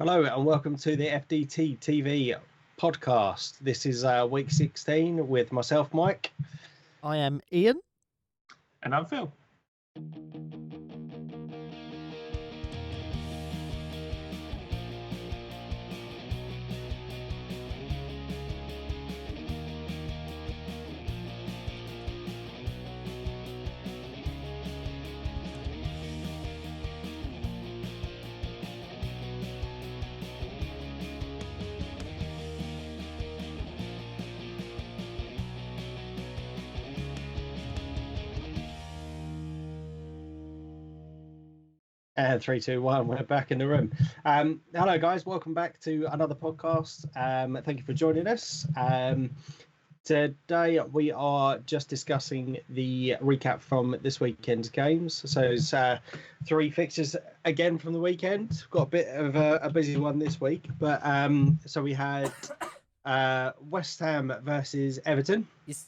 Hello and welcome to the FDT-TV Podcast. This is week 16 with myself, Mike. I am Ian. And I'm Phil. And 3, 2, 1, we're back in the room. Hello, guys. Welcome back to another podcast. Thank you for joining us. Today, we are just discussing the recap from this weekend's games. So it's 3 fixtures again from the weekend. We've got a bit of a busy one this week. But so we had West Ham versus Everton. Yes.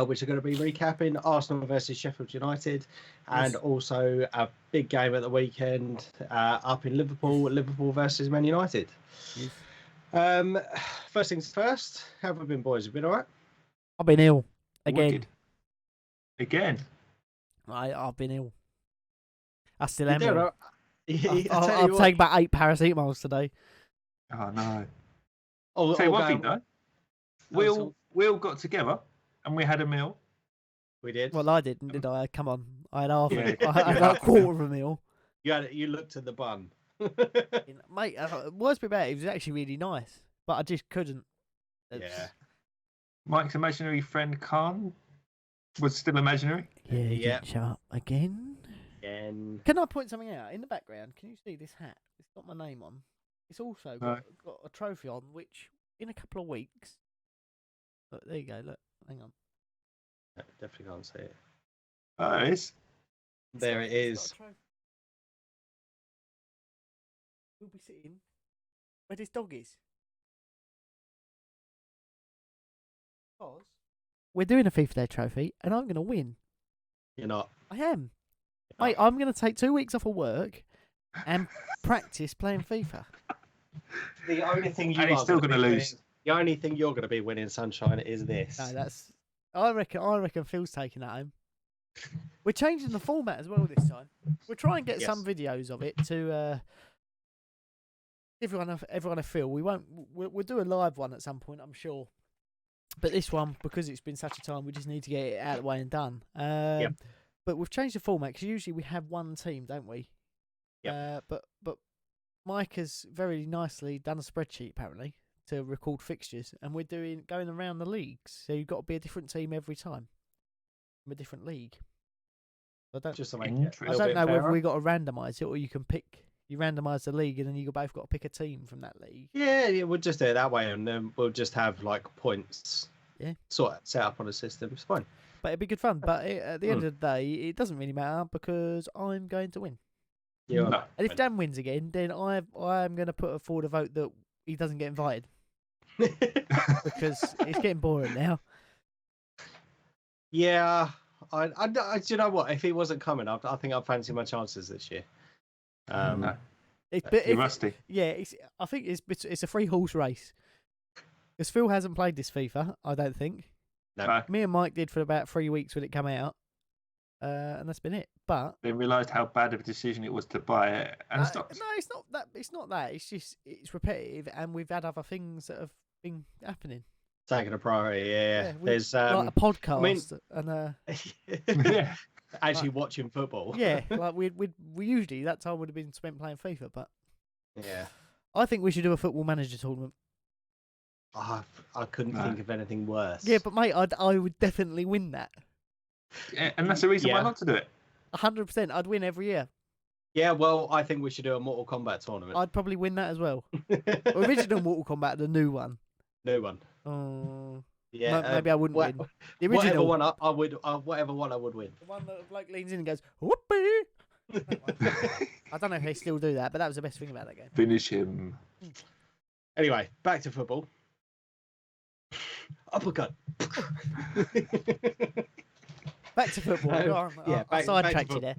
Which are going to be recapping Arsenal versus Sheffield United, and also a big game at the weekend up in Liverpool versus Man United. Yes. First things first, how have we been, boys? Have you been all right? I've been ill again. Wicked. Again? I've been ill. I still am ill. I've taken about 8 paracetamols today. Oh, no. I'll tell you one thing, though. We all got together and we had a meal. We did. Well, I didn't, did I? Come on. I had half. Yeah. I had a quarter of a meal. You looked at the bun. Mate, worst bit about it was actually really nice, but I just couldn't. Yeah. Mike's imaginary friend Khan was still imaginary. Yeah. Show up again. Can I point something out? In the background, can you see this hat? It's got my name on. It's also got a trophy on, which in a couple of weeks. Look, there you go. Look, hang on. Definitely can't see it. Oh, it is. There it is. We'll be sitting where this dog is. Because we're doing a FIFA Day trophy, and I'm going to win. You're not. I am. Mate, I'm going to take 2 weeks off of work and practice playing FIFA. The only thing you're still going to lose. The only thing you're going to be winning, Sunshine, is this. No, that's. I reckon Phil's taking that home. We're changing the format as well this time. We'll try and get some videos of it to everyone a feel. We'll do a live one at some point, I'm sure. But this one, because it's been such a time, we just need to get it out of the way and done. But we've changed the format because usually we have one team, don't we? Yeah. But Mike has very nicely done a spreadsheet apparently to record fixtures, and we're going around the leagues. So you've got to be a different team every time from a different league. I don't know whether we got to randomise it or you can pick. You randomise the league, and then you both got to pick a team from that league. Yeah, we'll just do it that way, and then we'll just have like points. Yeah. Sort of set up on a system. It's fine. But it'd be good fun. But at the end of the day, it doesn't really matter because I'm going to win. Yeah. No. And if Dan wins again, then I'm going to put forward a vote that he doesn't get invited. Because it's getting boring now. Yeah, I you know what? If he wasn't coming, I think I'd fancy my chances this year. No. You're rusty. Yeah, I think it's a 3-horse race. Because Phil hasn't played this FIFA, I don't think. No. Me and Mike did for about 3 weeks when it came out, and that's been it. But they realised how bad of a decision it was to buy it and stopped. No, it's not that. It's not that. It's just it's repetitive, and we've had other things that have been happening. Taking a priority, yeah. There's like a podcast and actually watching football. Yeah, like we usually that time would have been spent playing FIFA, but yeah, I think we should do a football manager tournament. I couldn't think of anything worse. Yeah, but mate, I would definitely win that. Yeah, and that's the reason why not to do it. 100%, I'd win every year. Yeah, well, I think we should do a Mortal Kombat tournament. I'd probably win that as well. Original Mortal Kombat, the new one. New one. Oh, yeah. Maybe I wouldn't win. The whatever original one I would, whatever one I would win. The one that the bloke leans in and goes, whoopee. I don't know if they still do that, but that was the best thing about that game. Finish him. Anyway, back to football. Uppercut. Back to football. I sidetracked you there.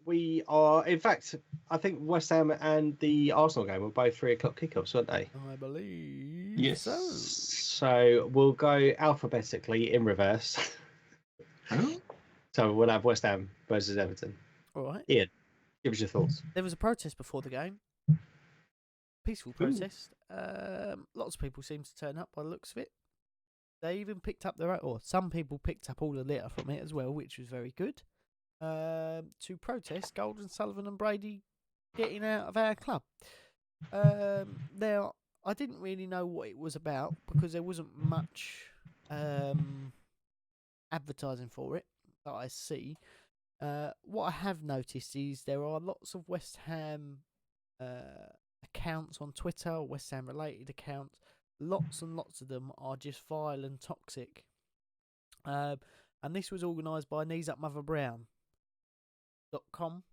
We are, in fact, I think West Ham and the Arsenal game were both 3:00 kickoffs, weren't they? I believe Yes. so. So we'll go alphabetically in reverse. Oh. So we'll have West Ham versus Everton. All right. Ian, give us your thoughts. There was a protest before the game. Peaceful protest. Lots of people seem to turn up by the looks of it. They even picked up some people picked up all the litter from it as well, which was very good. To protest Golden, Sullivan and Brady getting out of our club. Now, I didn't really know what it was about because there wasn't much advertising for it that I see. What I have noticed is there are lots of West Ham accounts on Twitter, West Ham related accounts. Lots and lots of them are just vile and toxic. And this was organised by kneesupmotherbrown.com,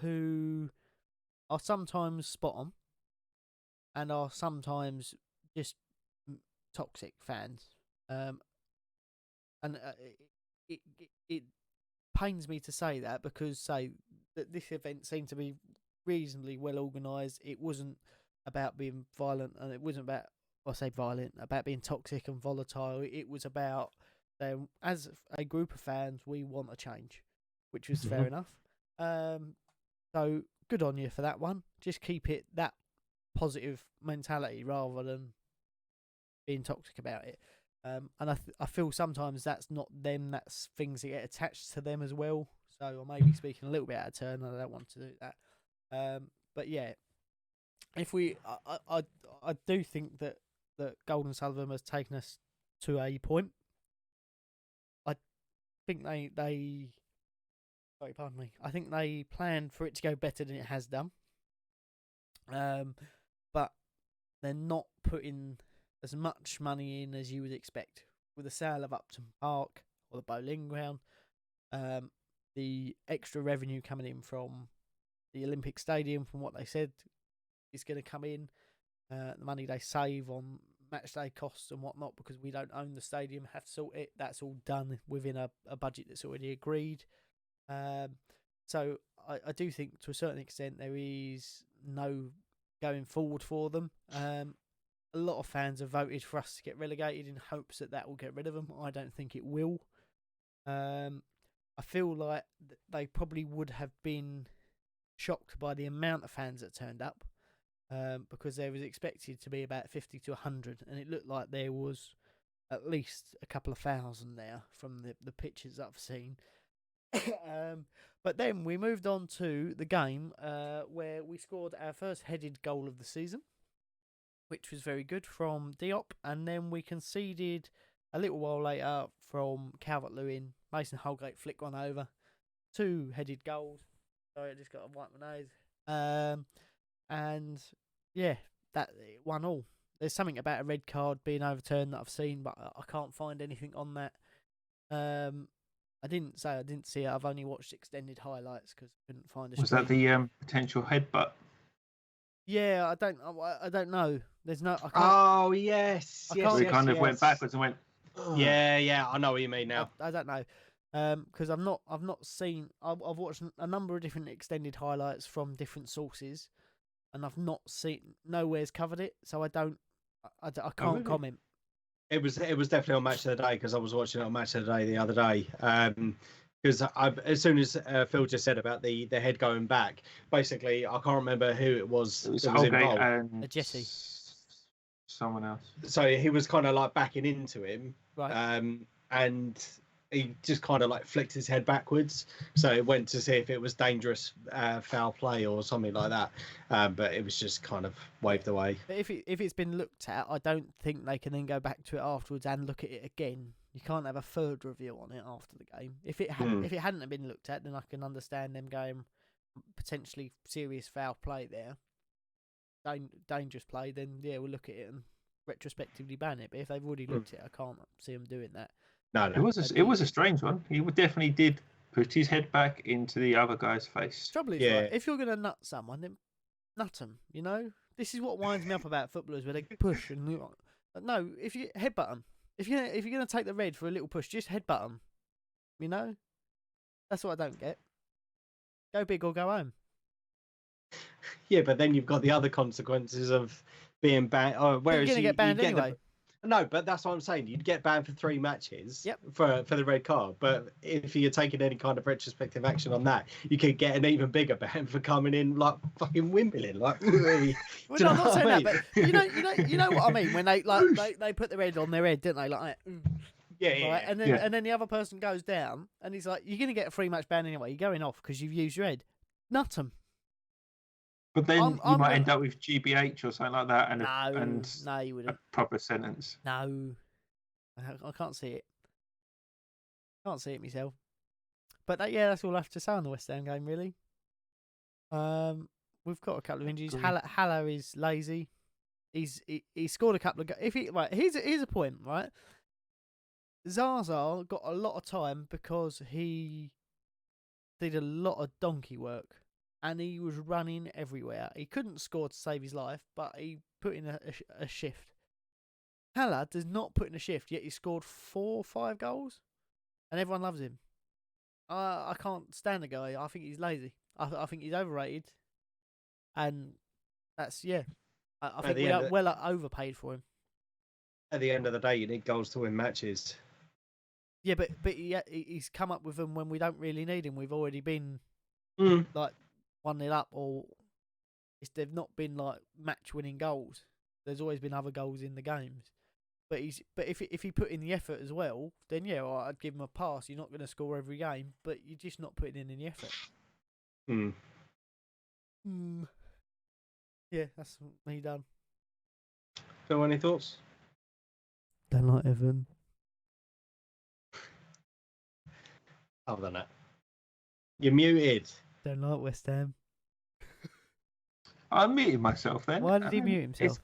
who are sometimes spot on and are sometimes just toxic fans. And it pains me to say that because that this event seemed to be reasonably well organised. It wasn't about being violent, and it wasn't about, about being toxic and volatile. It was about, as a group of fans, we want a change, which was fair enough. So good on you for that one. Just keep it that positive mentality rather than being toxic about it. And I feel sometimes that's not them, that's things that get attached to them as well. So I may be speaking a little bit out of turn, and I don't want to do that. But yeah, if I do think that Golden Sullivan has taken us to a point. I think they pardon me. I think they planned for it to go better than it has done. But they're not putting as much money in as you would expect with the sale of Upton Park or the Bowling Ground. The extra revenue coming in from the Olympic Stadium, from what they said, is going to come in. The money they save on match day costs and whatnot, because we don't own the stadium, have to sort it. That's all done within a budget that's already agreed. So I do think to a certain extent there is no going forward for them. A lot of fans have voted for us to get relegated in hopes that will get rid of them. I don't think it will. I feel like they probably would have been shocked by the amount of fans that turned up, because there was expected to be about 50 to 100, and it looked like there was at least a couple of thousand there from the pictures that I've seen. But then we moved on to the game where we scored our first headed goal of the season, which was very good from Diop, and then we conceded a little while later from Calvert-Lewin. Mason Holgate flicked one over. 2 headed goals. Sorry, I just got to wipe my nose. And yeah, that 1-1. There's something about a red card being overturned that I've seen, but I can't find anything on that. I didn't see it. I've only watched extended highlights because I couldn't find a. Was that the potential headbutt? Yeah, I don't know. There's no. Oh yes, So it kind of went backwards and went. Yeah, I know what you mean now. I don't know, because I've not seen. I've watched a number of different extended highlights from different sources, and I've not seen. Nowhere's covered it, so I can't comment. It was definitely on Match of the Day, because I was watching it on Match of the Day the other day. Because as soon as Phil just said about the head going back, basically I can't remember who it was. It was that was involved. and Jesse. Someone else. So he was kind of like backing into him, right? And he just kind of like flicked his head backwards. So it went to see if it was dangerous foul play or something like that. But it was just kind of waved away. But if it's been looked at, I don't think they can then go back to it afterwards and look at it again. You can't have a third review on it after the game. If it hadn't been looked at, then I can understand them going potentially serious foul play there, dangerous play. Then yeah, we'll look at it and retrospectively ban it. But if they've already looked at it, I can't see them doing that. No. It was a strange one. He definitely did put his head back into the other guy's face. Trouble is, right, if you're going to nut someone, then nut them. You know, this is what winds me up about footballers, where they push and no. If you headbutt them, if you're going to take the red for a little push, just headbutt them. You know, That's what I don't get. Go big or go home. Yeah, but then you've got the other consequences of being banned. You're Whereas going to get banned anyway. No, but that's what I'm saying. You'd get banned for 3 matches Yep. for the red card. But if you're taking any kind of retrospective action on that, you could get an even bigger ban for coming in like fucking Wimbledon. Like, really. Well, no, I'm not saying that, but you know what I mean when they put their head on their head, don't they? Like, yeah. Right? And then the other person goes down, and he's like, "You're going to get a 3-match ban anyway. You're going off because you've used your head." Nut 'em. But then you might end up with GBH or something like that, and no, you wouldn't. a proper sentence. No, I can't see it. Can't see it myself. But that's all I have to say on the West Ham game, really. We've got a couple of injuries. Haller is lazy. He scored a couple of here's a point, right? Zaza got a lot of time because he did a lot of donkey work. And he was running everywhere. He couldn't score to save his life, but he put in a shift. Haller does not put in a shift, yet he scored 4 or 5 goals. And everyone loves him. I can't stand the guy. I think he's lazy. I think he's overrated. And that's, I think we are well overpaid for him. At the end of the day, you need goals to win matches. Yeah, but he's come up with them when we don't really need him. We've already been like 1-0 up, or they've not been like match-winning goals. There's always been other goals in the games, but if he put in the effort as well, then I'd give him a pass. You're not going to score every game, but you're just not putting in any effort. Yeah, that's me done. Phil, any thoughts? Don't like Evan. Other than that, you're muted. Don't like West Ham. I muted myself then. Why did he mute himself?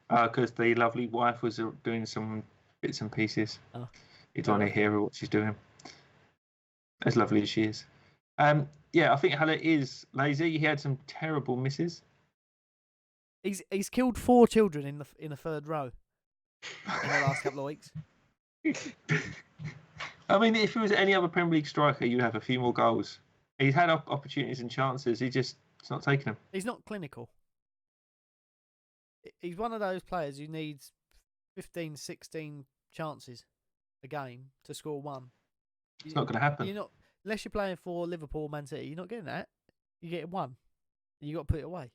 Because the lovely wife was doing some bits and pieces. Oh. You don't want to hear what she's doing. As lovely as she is. I think Haller is lazy. He had some terrible misses. He's killed 4 children in the third row in the last couple of weeks. I mean, if he was any other Premier League striker, you'd have a few more goals. He's had opportunities and chances. It's not taking them. He's not clinical. He's one of those players who needs 15, 16 chances a game to score 1. It's not going to happen. Unless you're playing for Liverpool or Man City, you're not getting that. You're getting 1. You got to put it away.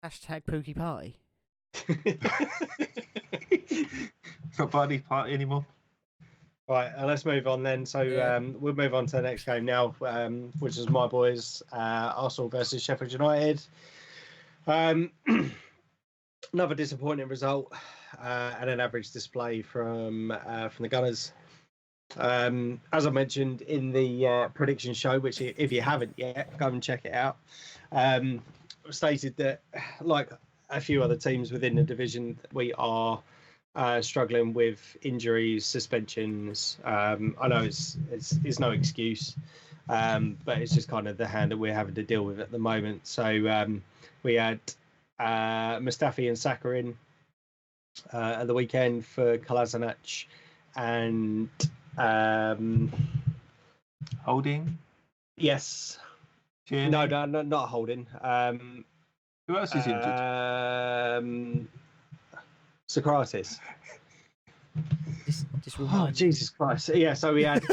Hashtag Pookie Party. It's not Party anymore. Right, let's move on then. So we'll move on to the next game now, which is my boys, Arsenal versus Sheffield United. Another disappointing result and an average display from the Gunners. As I mentioned in the prediction show, which if you haven't yet, go and check it out, stated that, like a few other teams within the division, we are struggling with injuries, suspensions. I know it's no excuse, but it's just kind of the hand that we're having to deal with at the moment. So we had Mustafi and Saka in at the weekend for Kolasinac and Holding. Yes. Tierney. No, not Holding. Who else is injured? Socrates. Just Oh, Jesus Christ. Yeah, so we had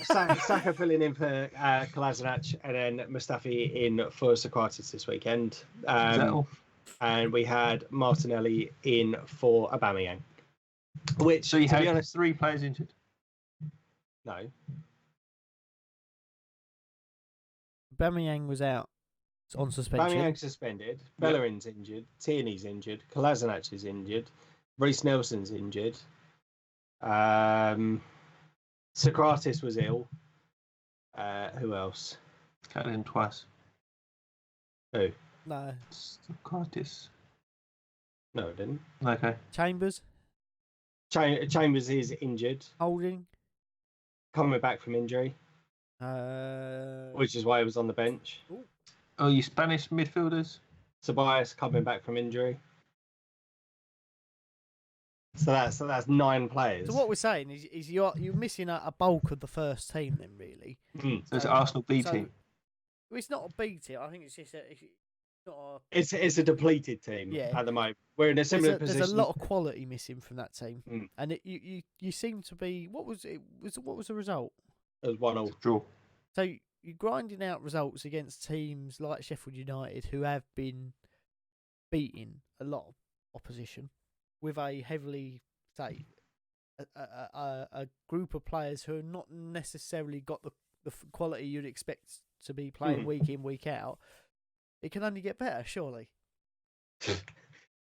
Saka filling in for Kolasinac and then Mustafi in for Socrates this weekend. Is that all? And we had Martinelli in for Aubameyang. Which, So you to be had honest, 3 players injured? no. Aubameyang was out on suspension. Aubameyang suspended. Bellerin's injured. Tierney's injured. Kolasinac is injured. Reece Nelson's injured. Socrates was ill. Who else? Cut in twice. Who? No. Socrates. No, it didn't. Okay. Chambers. Chambers is injured. Holding. Coming back from injury. Which is why he was on the bench. Oh, you Spanish midfielders? Tobias coming back from injury. So that's 9 players. So what we're saying is you're missing a bulk of the first team then, really. So it's Arsenal B team. Well, it's not a B team. I think it's just it's not a. It's a depleted team at the moment. We're in a similar position. There's a lot of quality missing from that team, and you seem to be. What was the result? It was 1-1 draw. So you're grinding out results against teams like Sheffield United, who have been beating a lot of opposition with a heavily, say, a group of players who have not necessarily got the quality you'd expect to be playing week in, week out. It can only get better, surely.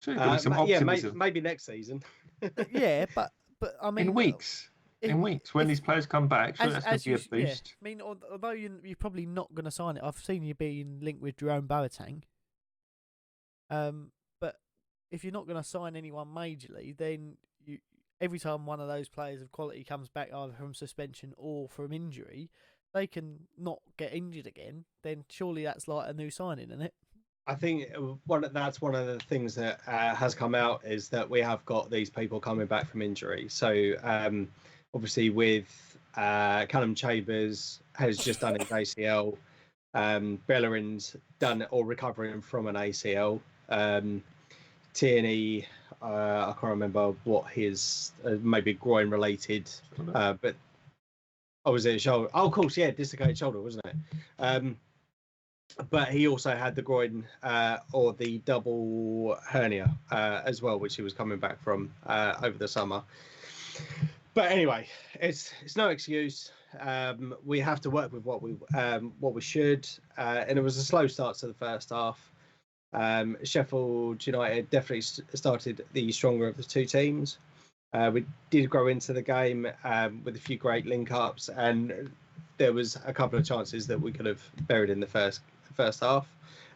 Maybe next season. Yeah, but I mean, in weeks when these players come back, so that's going to be a boost. Yeah. I mean, although you're probably not going to sign it, I've seen you being linked with Jerome Boateng. But if you're not going to sign anyone majorly, then every time one of those players of quality comes back either from suspension or from injury, they can not get injured again. Then surely that's like a new signing, isn't it? I think that's one of the things that has come out is that we have got these people coming back from injury. So obviously with Callum Chambers has just done his ACL. Bellerin's done or recovering from an ACL. Tierney, I can't remember what his maybe groin related, but was it a shoulder? Oh, of course, yeah, dislocated shoulder, wasn't it? But he also had the groin or the double hernia as well, which he was coming back from over the summer. But anyway, it's no excuse. We have to work with what we should, and it was a slow start to the first half. Sheffield United definitely started the stronger of the two teams. We did grow into the game with a few great link-ups, and there was a couple of chances that we could have buried in the first half.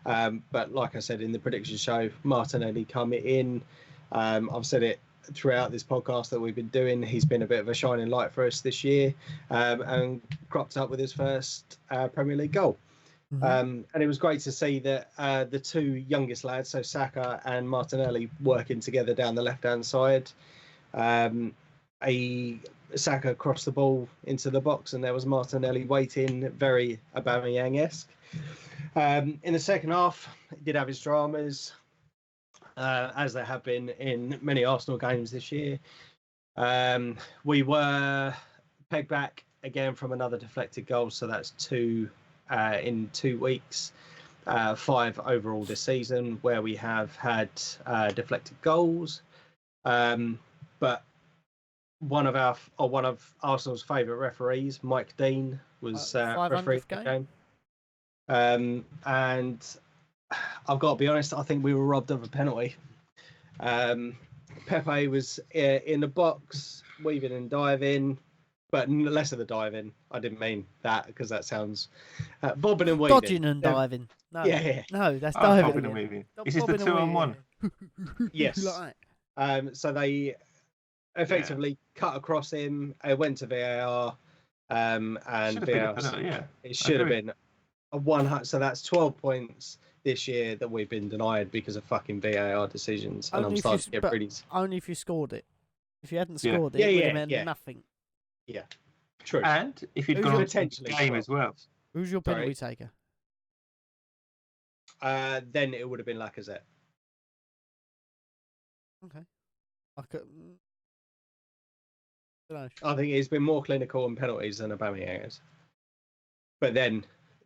But like I said in the prediction show, Martinelli coming in. I've said it throughout this podcast that we've been doing. He's been a bit of a shining light for us this year, and cropped up with his first Premier League goal. And it was great to see that the two youngest lads, so Saka and Martinelli, working together down the left-hand side. Saka crossed the ball into the box, and there was Martinelli waiting, very Aubameyang-esque. In the second half, he did have his dramas, as there have been in many Arsenal games this year. We were pegged back again from another deflected goal, so that's 2 in 2 weeks, 5 overall this season, where we have had deflected goals. But one of Arsenal's favourite referees, Mike Dean, was refereeing the game. And I've got to be honest, I think we were robbed of a penalty. Pepe was in the box, weaving and diving, but less of the diving. I didn't mean that because that sounds bobbing and weaving. Dodging and diving. No, yeah. No, that's diving. Bobbing and weaving. This is the 2-on-1. Yes. Like So they effectively cut across him. It went to VAR, and VAR. It should have been a 100. So that's 12 points this year that we've been denied because of fucking VAR decisions. And I'm starting to get pretty. Only if you scored it. If you hadn't scored it, it would have meant nothing. Yeah, true. And if you'd gone potentially game as well. Who's your penalty taker? Then it would have been Lacazette. Okay. I think he's been more clinical on penalties than Aubameyang has. But then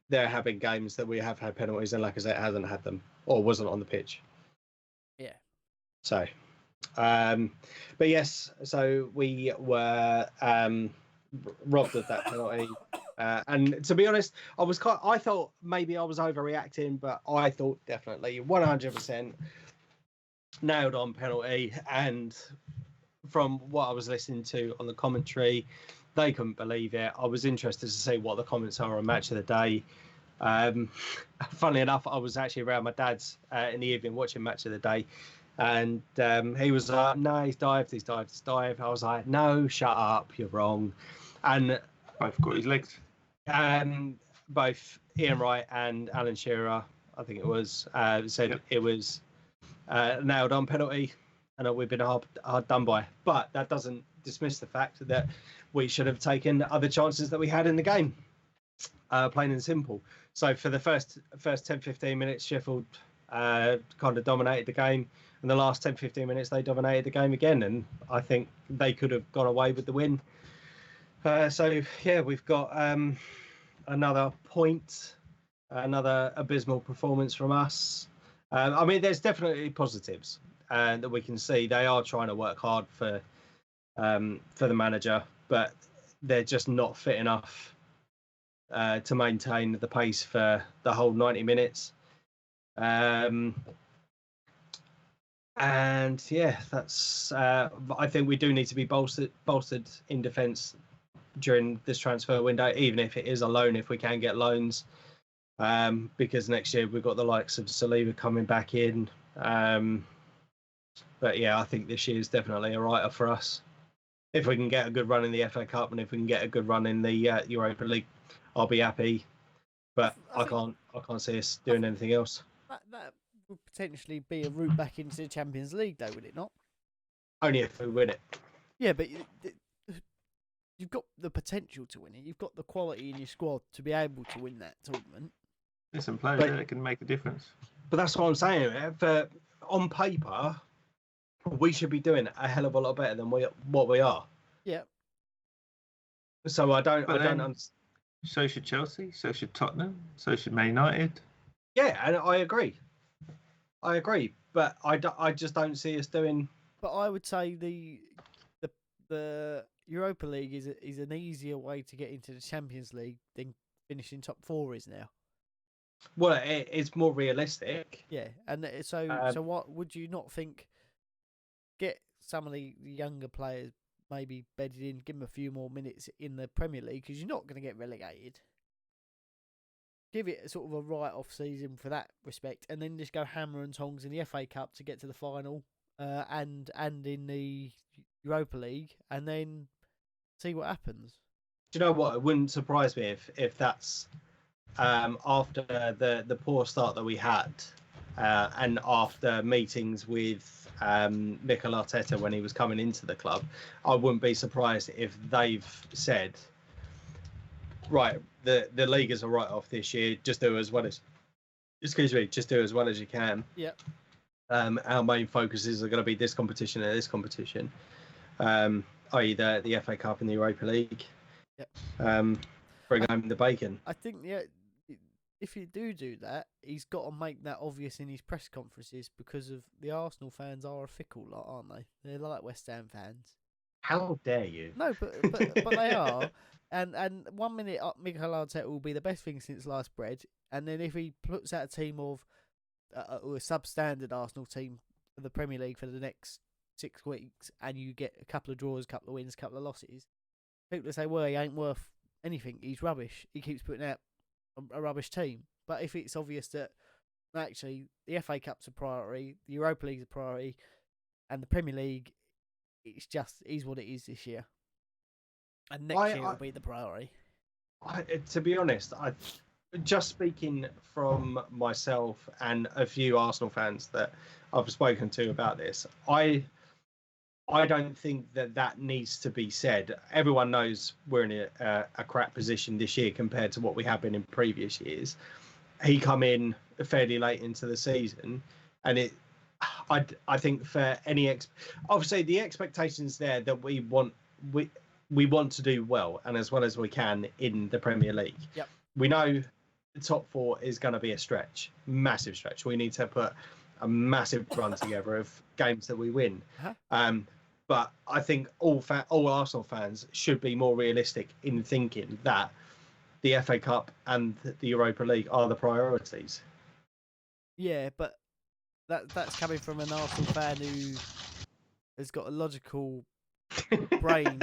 there have been games that we have had penalties and Lacazette hasn't had them or wasn't on the pitch. Yeah. So, but yes, so we were robbed of that penalty. And to be honest, I thought maybe I was overreacting, but I thought definitely 100% nailed on penalty. And from what I was listening to on the commentary, they couldn't believe it. I was interested to see what the comments are on Match of the Day. Funnily enough, I was actually around my dad's in the evening watching Match of the Day. And he was like, no, he's dived. I was like, no, shut up, you're wrong. And both got his legs. Both Ian Wright and Alan Shearer, I think it was, said it was nailed on penalty. and we've been hard done by. But that doesn't dismiss the fact that we should have taken other chances that we had in the game, plain and simple. So for the first 10-15 minutes, Sheffield kind of dominated the game, and the last 10-15 minutes they dominated the game again, and I think they could have gone away with the win. So yeah, we've got another point, another abysmal performance from us. I mean, there's definitely positives that we can see. They are trying to work hard for the manager, but they're just not fit enough to maintain the pace for the whole 90 minutes. And yeah, that's. I think we do need to be bolstered in defence during this transfer window, even if it is a loan, if we can get loans. Because next year we've got the likes of Saliba coming back in. But yeah, I think this year is definitely a writer for us. If we can get a good run in the FA Cup and if we can get a good run in the Europa League, I'll be happy. But I can't see us doing anything else. That would potentially be a route back into the Champions League, though, would it not? Only if we win it. Yeah, but you've got the potential to win it. You've got the quality in your squad to be able to win that tournament. There's some players there that can make a difference. But that's what I'm saying. On paper, we should be doing a hell of a lot better than what we are. Yeah. So I don't understand. So should Chelsea. So should Tottenham. So should Man United. Yeah, and I agree. But I just don't see us doing. But I would say the Europa League is an easier way to get into the Champions League than finishing top 4 is now. Well, it's more realistic. Yeah, and so what would you not think? Get some of the younger players maybe bedded in, give them a few more minutes in the Premier League because you're not going to get relegated. Give it a sort of a write-off season for that respect, and then just go hammer and tongs in the FA Cup to get to the final, and in the Europa League, and then see what happens. Do you know what? It wouldn't surprise me if that's after the poor start that we had, and after meetings with Mikel Arteta when he was coming into the club. I wouldn't be surprised if they've said, right, the league is a write-off this year. Just do as well as you can. Yeah. Our main focuses are going to be this competition and this competition, i.e. the FA Cup and the Europa League. Yeah. Bring home the bacon. I think if you do that, he's got to make that obvious in his press conferences because of the Arsenal fans are a fickle lot, aren't they? They're like West Ham fans. How dare you? No, but they are. And 1 minute Mikel Arteta will be the best thing since sliced bread, and then if he puts out a team of a substandard Arsenal team for the Premier League for the next 6 weeks, and you get a couple of draws, a couple of wins, a couple of losses, people say, well, he ain't worth anything. He's rubbish. He keeps putting out a rubbish team. But if it's obvious that actually the FA Cup's a priority, the Europa League's a priority, and the Premier League, is what it is this year. And next year will be the priority. To be honest, just speaking from myself and a few Arsenal fans that I've spoken to about this, I don't think that needs to be said. Everyone knows we're in a crap position this year compared to what we have been in previous years. He come in fairly late into the season, and I think for obviously the expectations there that we want to do well and as well as we can in the Premier League. Yep. We know the top 4 is going to be a stretch, massive stretch. We need to put a massive run together of games that we win. Uh-huh. But I think all Arsenal fans should be more realistic in thinking that the FA Cup and the Europa League are the priorities. Yeah, but that's coming from an Arsenal fan who has got a logical brain.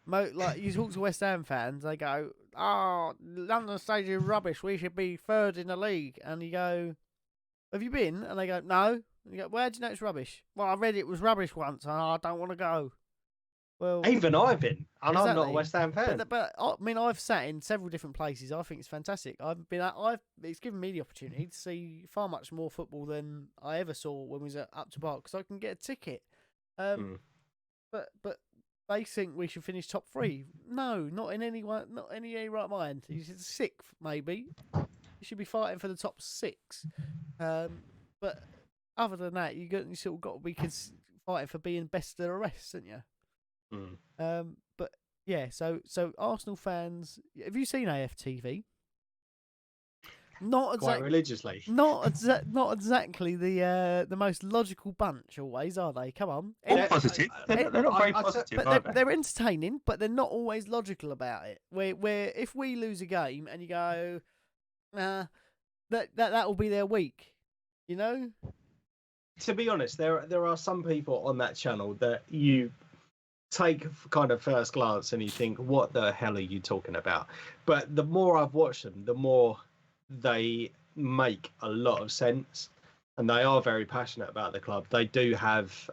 Like you talk to West Ham fans, they go, "Oh, London Stadium rubbish. We should be 3rd in the league." And you go, "Have you been?" And they go, "No." And you go, "Where do you know it's rubbish?" "Well, I read it was rubbish once, and I don't want to go." Well, even I've been, and I'm not a exactly. West Ham fan. But I mean, I've sat in several different places. I think it's fantastic. It's given me the opportunity to see far much more football than I ever saw when we was at Upton Park, because I can get a ticket. But they think we should finish top 3. No, not in any right mind. He's 6th, maybe. You should be fighting for the top 6. But other than that, you sort of got to be fighting for being best of the rest, haven't you? But yeah, so Arsenal fans, have you seen AFTV? Not Quite religiously. Not exactly the most logical bunch always, are they? Come on. All positive. They're not very positive, are they? They're entertaining, but they're not always logical about it. Where if we lose a game and you go, that will be their week, you know? To be honest, there are some people on that channel that you take kind of first glance and you think, what the hell are you talking about? But the more I've watched them, the more they make a lot of sense, and they are very passionate about the club. They do have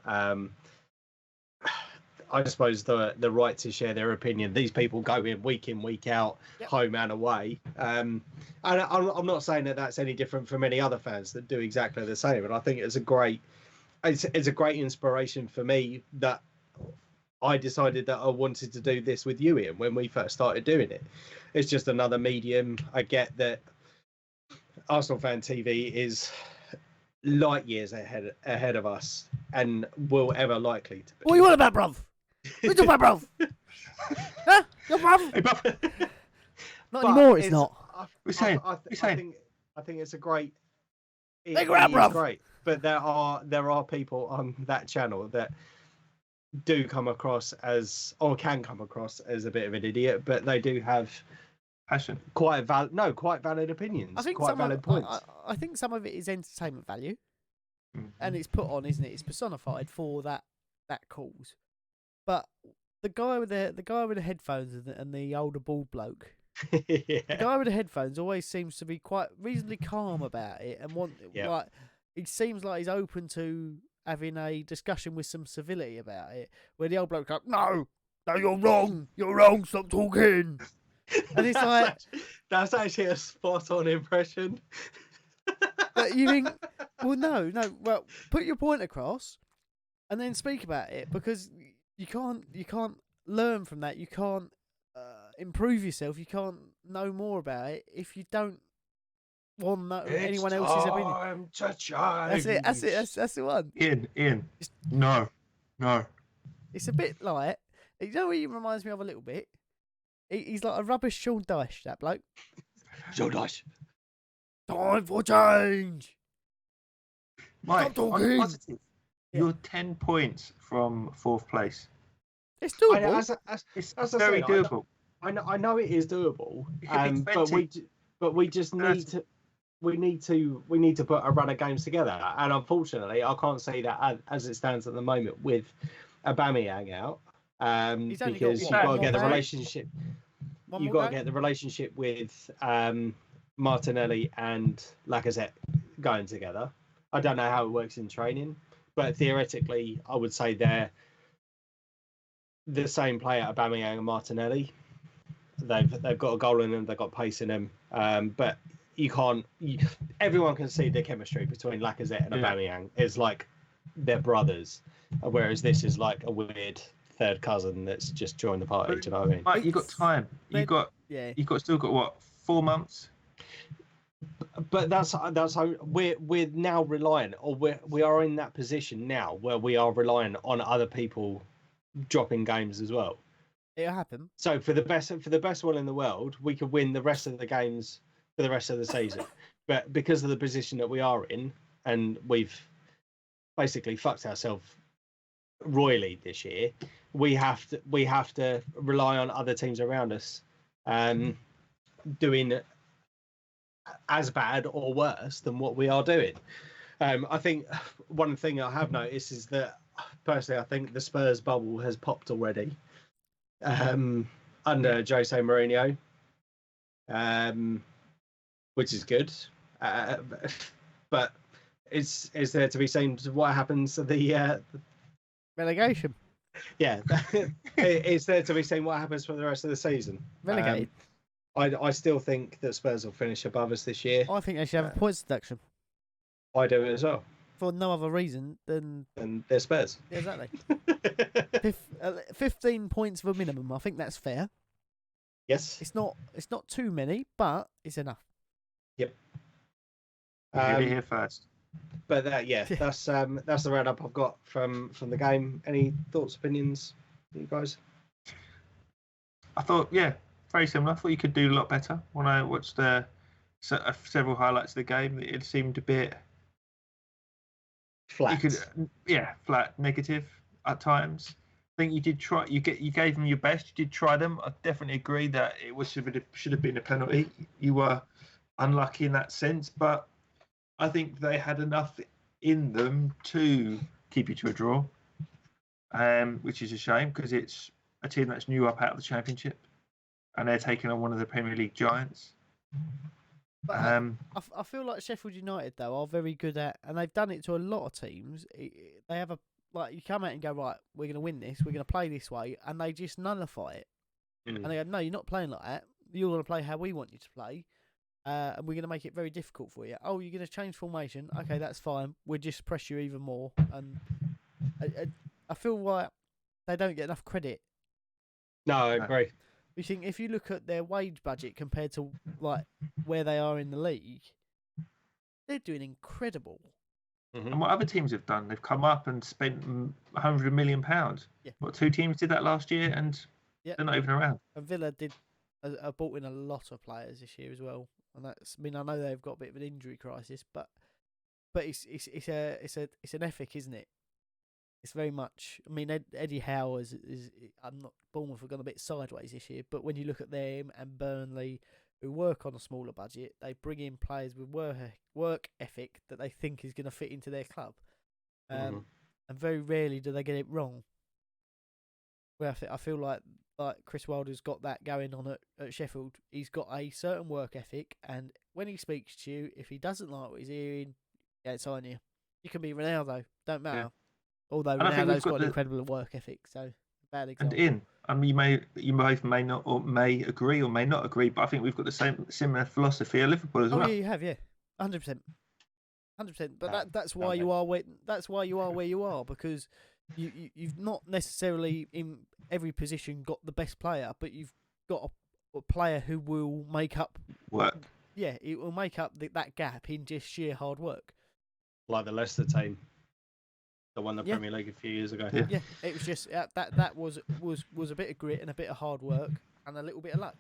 I suppose the right to share their opinion. These people go in, week out, yep, home and away. And I'm not saying that that's any different from any other fans that do exactly the same. And I think it's a great inspiration for me that I decided that I wanted to do this with you, Ian, when we first started doing it. It's just another medium. I get that Arsenal Fan TV is light years ahead of us and will ever likely to be. What are you on about, bruv? What are you about, bruv? Huh? You're bruv? Hey, bruv. Not anymore, it's not. I think it's a great... Big rap, bruv. Great. But there are people on that channel that do come across as, or can come across as, a bit of an idiot, but they do have passion, quite valid opinions. I think quite valid points. I think some of it is entertainment value, and it's put on, isn't it? It's personified for that cause. But the guy with the headphones and the older bald bloke, yeah. The guy with the headphones always seems to be quite reasonably calm about it, and like, it seems like he's open to having a discussion with some civility about it. Where the old bloke goes, "No, you're wrong, stop talking." And it's that's actually a spot on impression. But you think, well, put your point across, and then speak about it, because you can't learn from that. You can't improve yourself. You can't know more about it if you don't want to know anyone else's opinion. To change. That's it. That's the one. Ian. No. It's a bit like, you know what he reminds me of a little bit? He's like a rubbish Sean Dyche, that bloke. Sean Dyche. Time for change. Mike, Stop talking. I'm positive. You're 10 points from 4th place. It's doable. It's very doable. I know it is doable, but we just need to. We need to put a run of games together, and unfortunately, I can't say that as it stands at the moment with Aubameyang out, because you've got to get the relationship. You've got to get the relationship with Martinelli and Lacazette going together. I don't know how it works in training, but theoretically, I would say they're the same player, Aubameyang and Martinelli. They've got a goal in them, they've got pace in them, but you can't. Everyone can see the chemistry between Lacazette and Aubameyang is like they're brothers, whereas this is like a weird third cousin that's just joined the party. Do you know what I mean? Mike, you got time. You got still got what, 4 months? But that's how we're now reliant, or we are in that position now where we are relying on other people dropping games as well. It'll happen. So for the best one in the world, we could win the rest of the games for the rest of the season. But because of the position that we are in, and we've basically fucked ourselves royally this year, we have to rely on other teams around us doing as bad or worse than what we are doing. I think one thing I have noticed is that, personally, I think the Spurs bubble has popped already under Jose Mourinho, which is good. But is there to be seen what happens to the relegation? Yeah, it's there to be seen what happens for the rest of the season. Relegated. I still think that Spurs will finish above us this year. I think they should have a points deduction I do as well. for no other reason than And they're Spurs. yeah, exactly 15 points for a minimum. I think that's fair. Yes. It's not too many, but it's enough. Yep. You heard it here first. But that's the roundup I've got from the game. Any thoughts, opinions, you guys? I thought, yeah, very similar. I thought you could do a lot better. When I watched several highlights of the game, it seemed a bit Flat. Flat, negative at times. I think you did try. You gave them your best. You did try them. I definitely agree that should have been a penalty. You were unlucky in that sense, but I think they had enough in them to keep you to a draw, which is a shame because it's a team that's new up out of the Championship, and they're taking on one of the Premier League giants. But I feel like Sheffield United though are very good at, and they've done it to a lot of teams. They have you come out and go, right, we're going to win this, we're going to play this way, and they just nullify it. And they go, no, you're not playing like that. You're going to play how we want you to play. And we're going to make it very difficult for you. Oh, you're going to change formation? Okay, that's fine. We'll just press you even more. And I feel like they don't get enough credit. No, I agree. You think if you look at their wage budget compared to like where they are in the league, they're doing incredible. Mm-hmm. And what other teams have done, they've come up and spent £100 million. Yeah. What, 2 teams did that last year, and they're not even around. And Villa did brought in a lot of players this year as well. And I know they've got a bit of an injury crisis, but it's an ethic, isn't it? It's very much. I mean, Eddie Howe is I'm not Bournemouth have gone a bit sideways this year, but when you look at them and Burnley, who work on a smaller budget, they bring in players with work ethic that they think is going to fit into their club, and very rarely do they get it wrong. Well, I feel like Chris Wilder's got that going on at Sheffield. He's got a certain work ethic, and when he speaks to you, if he doesn't like what he's hearing, yeah, it's on you. You can be Ronaldo, don't matter. Yeah. Although Ronaldo's got an incredible work ethic, so bad example. You both may not or may agree or may not agree, but I think we've got the similar philosophy at Liverpool as well. Oh yeah, you have, yeah, 100%. But that's why you are where you are, because you've not necessarily in every position got the best player, but you've got a player who will make up work. Yeah, it will make up that gap in just sheer hard work. Like the Leicester team that won the Premier League a few years ago. Yeah, it was just that was a bit of grit and a bit of hard work and a little bit of luck.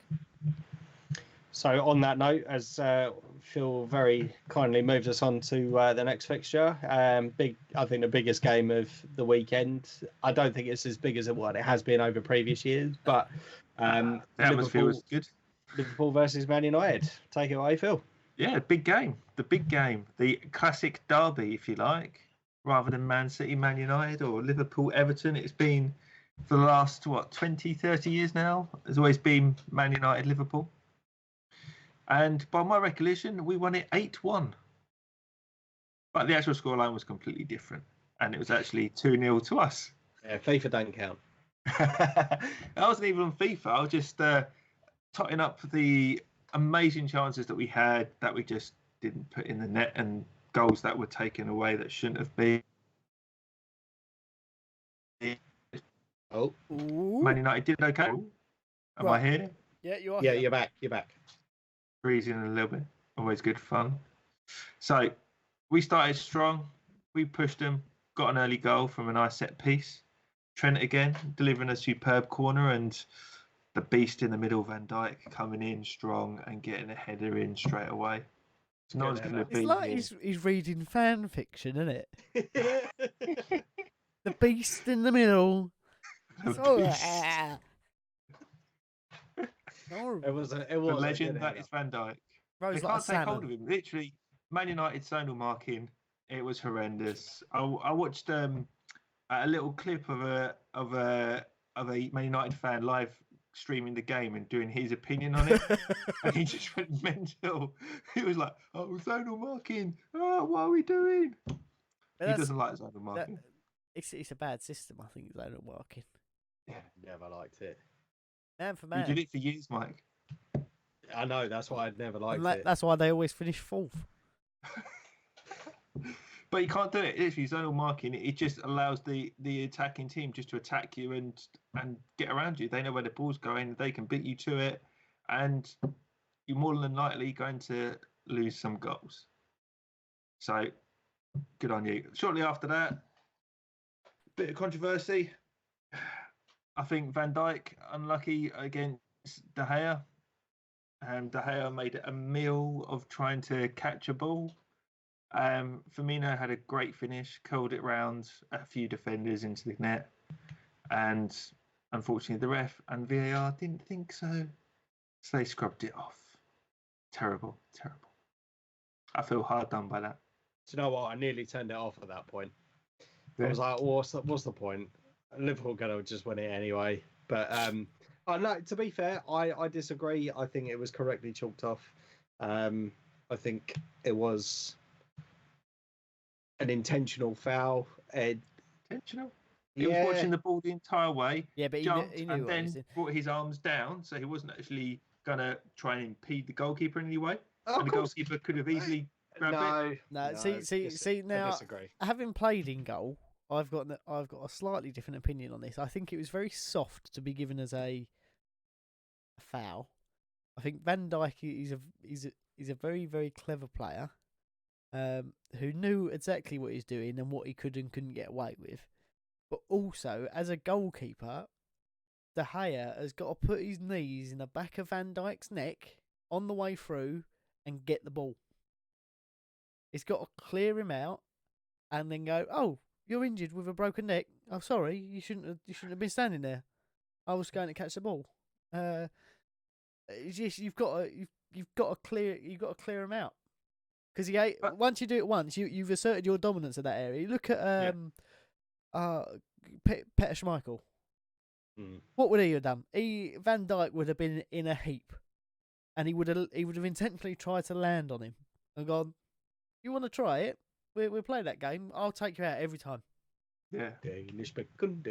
So on that note, as Phil very kindly moved us on to the next fixture, I think the biggest game of the weekend. I don't think it's as big as what it has been over previous years, but the atmosphere was good. Liverpool versus Man United. Take it away, Phil. Yeah, big game. The big game. The classic derby, if you like, rather than Man City, Man United, or Liverpool, Everton. It's been for the last, 20, 30 years now. It's always been Man United, Liverpool. And by my recollection, we won it 8-1. But the actual scoreline was completely different. And it was actually 2-0 to us. Yeah, FIFA don't count. I wasn't even on FIFA. I was just totting up the amazing chances that we had that we just didn't put in the net, and goals that were taken away that shouldn't have been. Oh, Man United did okay. Am I here? Yeah, you are. Yeah, you're back. You're back. Freezing a little bit. Always good fun. So we started strong. We pushed them. Got an early goal from a nice set piece. Trent again delivering a superb corner, and the beast in the middle, Van Dijk, coming in strong and getting a header in straight away. So no one's going to beat him. It's like he's reading fan fiction, isn't it? The beast in the middle. It was the legend that is Van Dijk. They can't take hold of him. Literally, Man United zonal marking. It was horrendous. I watched a little clip of a Man United fan live streaming the game and doing his opinion on it, and he just went mental. He was like, "Oh, zonal marking! Oh, what are we doing?" He doesn't like zonal marking. It's a bad system, I think, zonal marking. Yeah, never liked it. Man for You man. did it for years, Mike. I know, that's why I'd never liked And it. that's why they always finish fourth. But you can't do it. Literally, zonal marking, it just allows the attacking team just to attack you and get around you. They know where the ball's going. They can beat you to it. And you're more than likely going to lose some goals. So, good on you. Shortly after that, bit of controversy. I think Van Dijk, unlucky against De Gea. De Gea made a meal of trying to catch a ball. Firmino had a great finish, curled it round a few defenders into the net. And unfortunately, the ref and VAR didn't think so. So they scrubbed it off. Terrible, terrible. I feel hard done by that. Do you know what? I nearly turned it off at that point. Yeah. I was like, what's the point? Liverpool going to just win it anyway. But no, to be fair, I disagree. I think it was correctly chalked off. I think it was an intentional foul. Intentional? He was watching the ball the entire way. Yeah, but jumped he knew and what he then was doing. brought his arms down, so he wasn't actually going to try and impede the goalkeeper in any way. Oh, And the goalkeeper could have easily grabbed it. No, see now, I disagree. having played in goal, I've got a slightly different opinion on this. I think it was very soft to be given as a foul. I think Van Dijk is a very, very clever player, who knew exactly what he's doing and what he could and couldn't get away with. But also, as a goalkeeper, De Gea has got to put his knees in the back of Van Dijk's neck on the way through and get the ball. He's got to clear him out and then go, "Oh, you're injured with a broken neck. Oh, sorry, you shouldn't have been standing there. I was going to catch the ball." It's just you've got to clear him out because once you do it once, you've asserted your dominance in that area. You look at Peter Schmeichel. What would he have done? Van Dijk would have been in a heap, and he would have intentionally tried to land on him and gone, "You want to try it? We'll play that game. I'll take you out every time." Yeah. Danish bacon,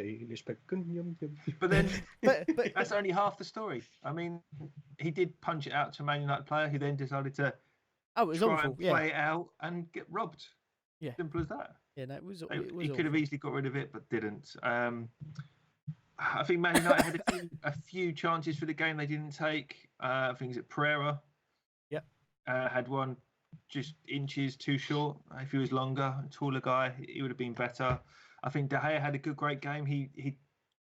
yum, yum. But then But that's only half the story. I mean, he did punch it out to a Man United player who then decided to it was try awful. and Yeah, play it out and get robbed. Yeah. Simple as that. yeah. No, it was. He could have easily got rid of it, but didn't. I think Man United had a few chances for the game they didn't take. I think it's Pereira. Yep. Had one just inches too short. If he was longer, a taller guy, he would have been better. I think De Gea had a great game. He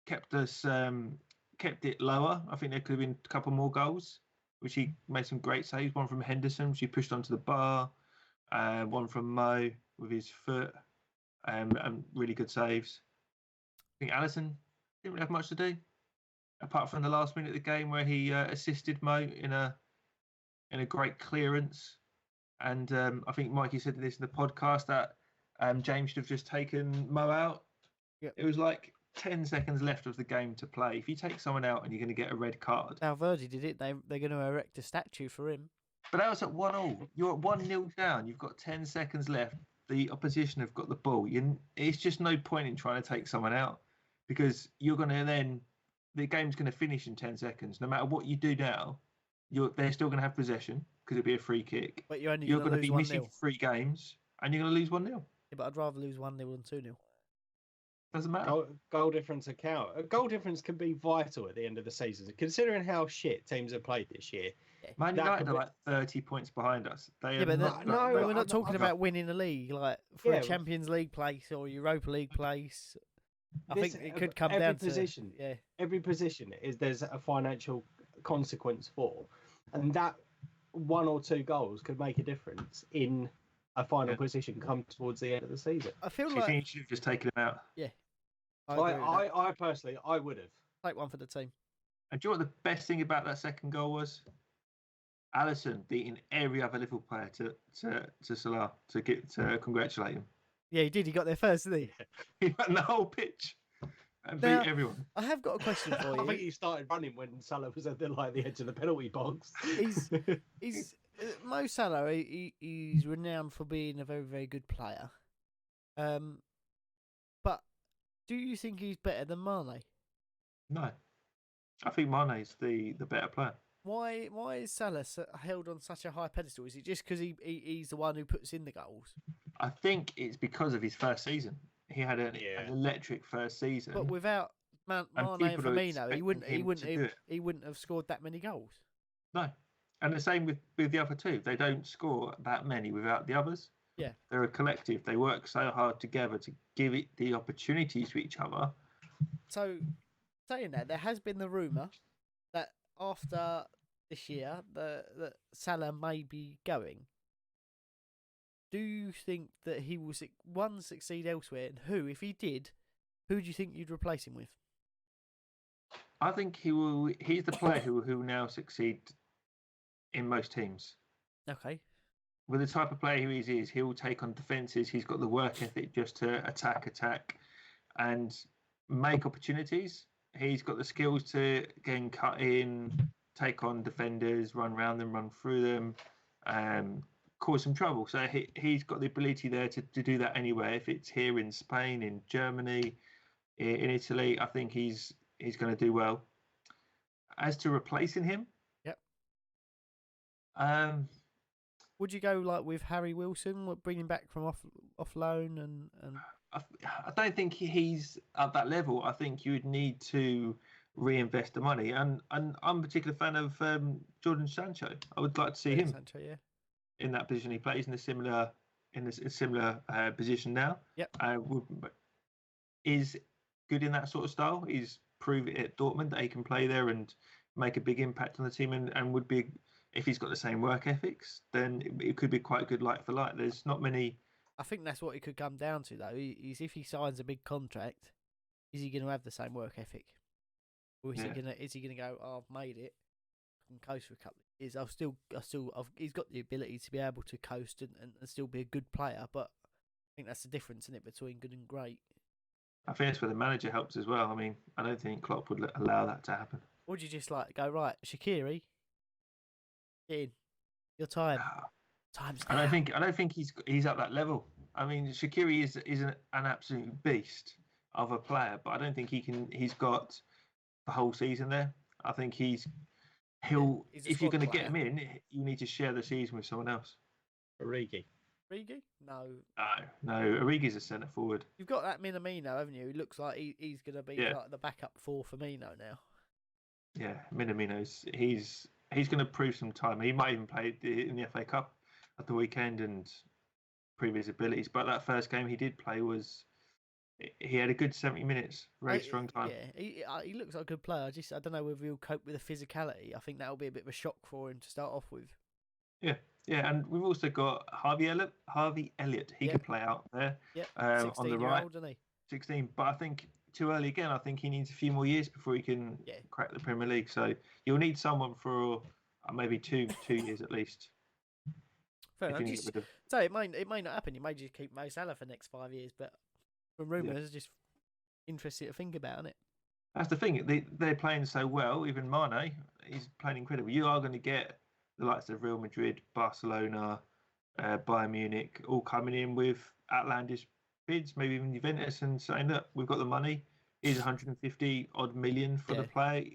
kept it lower. I think there could have been a couple more goals, which he made some great saves. One from Henderson, which he pushed onto the bar. One from Mo with his foot, and really good saves. I think Alisson didn't really have much to do, apart from the last minute of the game where he assisted Mo in a great clearance. And I think Mikey said this in the podcast that James should have just taken Mo out. Yep. It was like 10 seconds left of the game to play. If you take someone out and you're going to get a red card. Valverde did it. They're going to erect a statue for him. But that was at 1-1. You're at 1-0 down. You've got 10 seconds left. The opposition have got the ball. It's just no point in trying to take someone out because you're going to then the game's going to finish in 10 seconds. No matter what you do now, they're still going to have possession because it'll be a free kick. But you're going to lose be 1-0. missing 3 games and you're going to lose 1-0. Yeah, but I'd rather lose 1-0 than 2-0. Doesn't matter. Goal difference account. A goal difference can be vital at the end of the season, considering how shit teams have played this year. Man United are like 30 points behind us. We're not talking about winning a league, like for a Champions League place or Europa League place. I think it could come down position, to every position there's a financial consequence for, and that 1 or 2 goals could make a difference in a final position come towards the end of the season. I feel like you should have just taken him out. Yeah, I personally, I would have. Take one for the team. And do you know what the best thing about that second goal was? Alisson beating every other Liverpool player to Salah to congratulate him. Yeah, he did. He got there first, didn't he? He ran the whole pitch and beat everyone. I have got a question for you. I think he started running when Salah was at the edge of the penalty box. He's Mo Salah. He's renowned for being a very, very good player. But Do you think he's better than Mane? No, I think Mane's the better player. Why is Salah held on such a high pedestal? Is it just because he's the one who puts in the goals? I think it's because of his first season. He had an electric first season. But without Mane and Firmino, he wouldn't have scored that many goals. No, and the same with the other two. They don't score that many without the others. Yeah, they're a collective. They work so hard together to give it the opportunities to each other. So, saying that, there has been the rumour that after this year, that Salah may be going. Do you think that he will succeed elsewhere? And who, if he did, who do you think you'd replace him with? I think he will. He's the player who will now succeed in most teams. Okay. With the type of player he is, he will take on defences. He's got the work ethic just to attack, and make opportunities. He's got the skills to again cut in, take on defenders, run around them, run through them, cause some trouble. So he's got the ability there to do that anywhere. If it's here in Spain, in Germany, in Italy, I think he's going to do well. As to replacing him, yep. Would you go like with Harry Wilson, bring him back from off loan and? I don't think he's at that level. I think you would need to reinvest the money, and I'm a particular fan of Jordan Sancho. I would like to see him in that position. He plays in a similar position now. Yep. Is good in that sort of style. He's proved it at Dortmund that he can play there and make a big impact on the team, and would be, if he's got the same work ethics, then it could be quite good like for like. There's not many. I think that's what it could come down to, though. Is if he signs a big contract, is he going to have the same work ethic, or is he going to go? Oh, I've made it. I can coast for a couple of years. He's got the ability to be able to coast and still be a good player. But I think that's the difference, isn't it, between good and great. I think that's where the manager helps as well. I mean, I don't think Klopp would allow that to happen. Would you just go right, Shaqiri? Get in. Your time. Time's now. I don't think he's at that level. I mean, Shaqiri is an absolute beast of a player, but I don't think he's got the whole season there. I think if you're going to get him in, you need to share the season with someone else. Origi? No. No. Origi's a centre forward. You've got that Minamino, haven't you? He looks like he's going to be like the backup for Firmino now. Yeah, Minamino's he's going to prove some time. He might even play in the FA Cup at the weekend and prove his abilities. But that first game he did play he had a good 70 minutes, very strong time. Yeah, he looks like a good player. I don't know whether he'll cope with the physicality. I think that'll be a bit of a shock for him to start off with. Yeah, and we've also got Harvey Elliott. He could play out there on the right. 16, but I think too early again. I think he needs a few more years before he can crack the Premier League. So you'll need someone for maybe two years at least. Fair enough. So it may not happen. You may just keep Mo Salah for the next 5 years, but from rumours, it's just interesting to think about, isn't it? That's the thing. They're playing so well. Even Mane, he's playing incredible. You are going to get the likes of Real Madrid, Barcelona, Bayern Munich, all coming in with outlandish bids, maybe even Juventus, and saying, look, we've got the money. Here's 150 odd million for the player.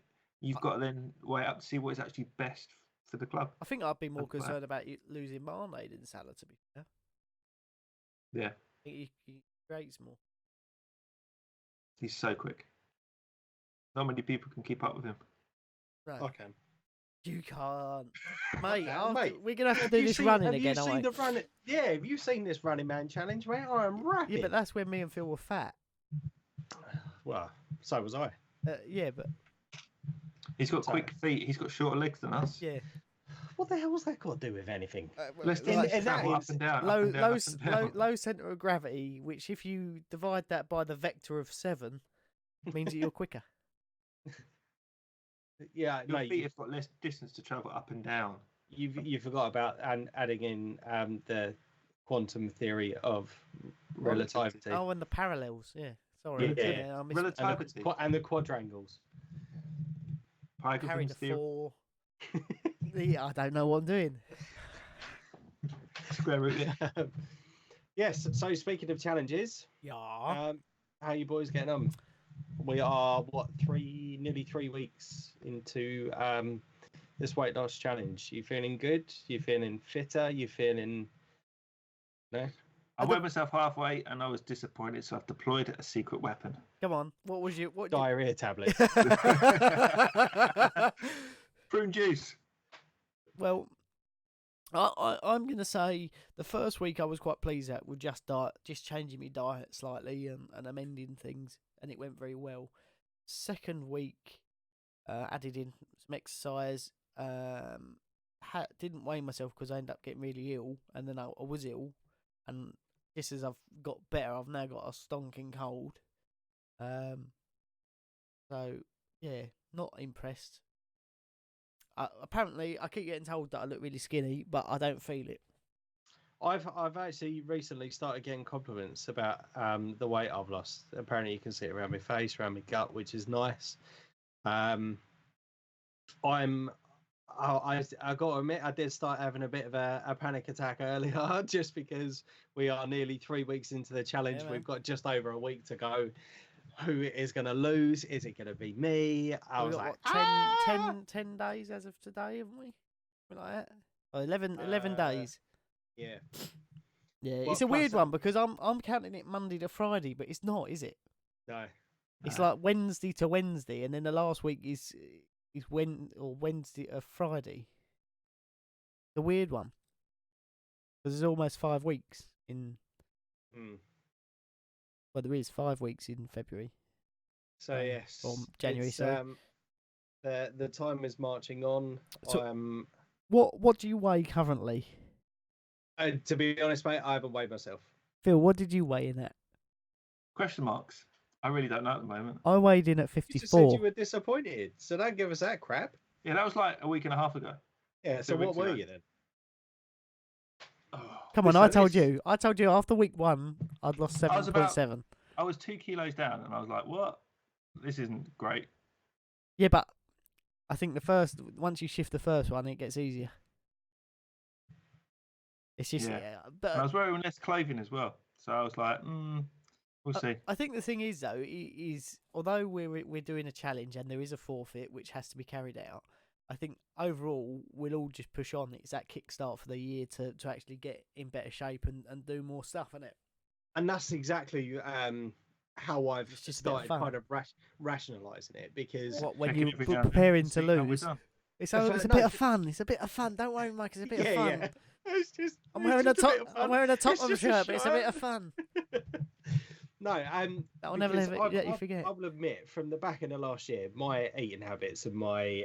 You've got to then wait up to see what is actually best for the club. I think I'd be more concerned about you losing Mane than Salah, to be fair. Yeah. I think he creates more. He's so quick. Not many people can keep up with him. Right. I can. You can't, mate. We're gonna have to do this running again, aren't we? Yeah, have you seen this Running Man challenge, mate? I am rapid. Yeah, but that's when me and Phil were fat. Well, so was I. Yeah, but he's got quick feet. He's got shorter legs than us. Yeah. What the hell's that got to do with anything? Let's travel up and down. Low centre of gravity, which if you divide that by the vector of 7, means that you're quicker. Yeah, your feet have got less distance to travel up and down. You forgot about adding in the quantum theory of relativity. Oh, and the parallels. Yeah, sorry. Yeah. I relativity and the quadrangles. Carry the 4. I don't know what I'm doing. Square root. Yes. So speaking of challenges, how you boys getting on? We are nearly 3 weeks into this weight loss challenge. You feeling good? You feeling fitter? You feeling no? I weighed myself halfway and I was disappointed, so I've deployed a secret weapon. Come on, what was your Diarrhea tablets. Prune juice. Well, I'm going to say the first week I was quite pleased at with just changing my diet slightly and amending things, and it went very well. Second week, added in some exercise. Didn't weigh myself because I ended up getting really ill, and then I was ill, and just as I've got better, I've now got a stonking cold. So yeah, not impressed. Apparently, I keep getting told that I look really skinny, but I don't feel it. I've actually recently started getting compliments about the weight I've lost. Apparently, you can see it around my face, around my gut, which is nice. I got to admit, I did start having a bit of a panic attack earlier, just because we are nearly 3 weeks into the challenge. Yeah, we've got just over a week to go. Who is going to lose? Is it going to be me? I was like, 10 days as of today, haven't we? Something like that. Oh, 11 days. Yeah. Yeah, Well, it's a weird one because I'm counting it Monday to Friday, but it's not, is it? No. It's like Wednesday to Wednesday, and then the last week is Wednesday to Friday. The weird one. Because there's almost 5 weeks in. Well, there is 5 weeks in February. So yes, or January. The time is marching on. So, what do you weigh currently? To be honest, mate, I haven't weighed myself. Phil, what did you weigh in at? Question marks. I really don't know at the moment. I weighed in at 54. You just said you were disappointed, so don't give us that crap. Yeah, that was like a week and a half ago. Yeah, so what were you then? Come on, I told you after week 1, I'd lost 7.7. I was 2 kilos down, and I was like, "What? This isn't great." Yeah, but I think once you shift the first one, it gets easier. It's just, but I was wearing less clothing as well, so I was like, we'll see. I think the thing is though, is although we're doing a challenge and there is a forfeit which has to be carried out, I think overall we'll all just push on. It's that kickstart for the year to actually get in better shape and do more stuff, isn't it? And that's exactly how I've just started kind of rationalising it, because when you're preparing to lose, it's a bit of fun. It's a bit of fun. Don't worry, Mike. It's a bit of fun. Yeah. It's just. I'm wearing a Tottenham shirt, but it's a bit of fun. No, that'll never let you forget. I will admit, from the back end of last year, my eating habits and my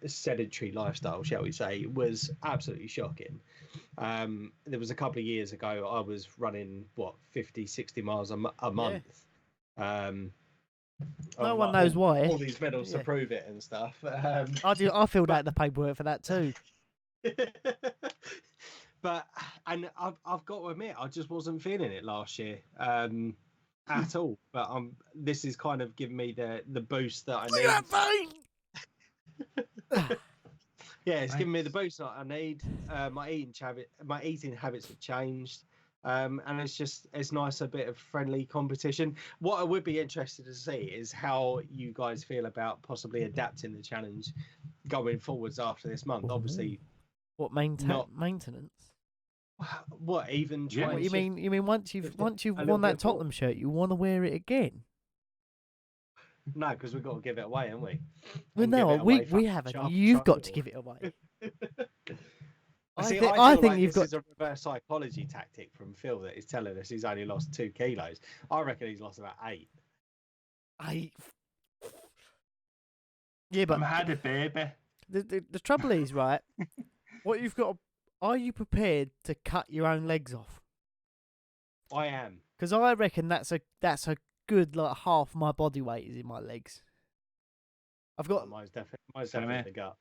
sedentary lifestyle, shall we say, was absolutely shocking. There was a couple of years ago, I was running 50, 60 miles a month. Yeah. No one knows why. All these medals to prove it and stuff. I filled out the paperwork for that too. But I've got to admit, I just wasn't feeling it last year. At all, but this is kind of giving me the boost that I need. Yeah, it's giving me the boost that I need. My eating habits have changed, and it's nice, a bit of friendly competition. What I would be interested to see is how you guys feel about possibly adapting the challenge going forwards after this month. Obviously, what maintenance? What even? Yeah. What you mean once you've won that Tottenham shirt, you want to wear it again? No, because we've got to give it away, haven't we? Well, no, we haven't. You've got to give it away. I think you've got. This is a reverse psychology tactic from Phil that is telling us he's only lost 2 kilos. I reckon he's lost about 8. 8. Yeah, but I'm had it, baby. The trouble is, right? What you've got. Are you prepared to cut your own legs off? I am. Because I reckon that's a good half my body weight is in my legs. I've got mine's definitely the gut.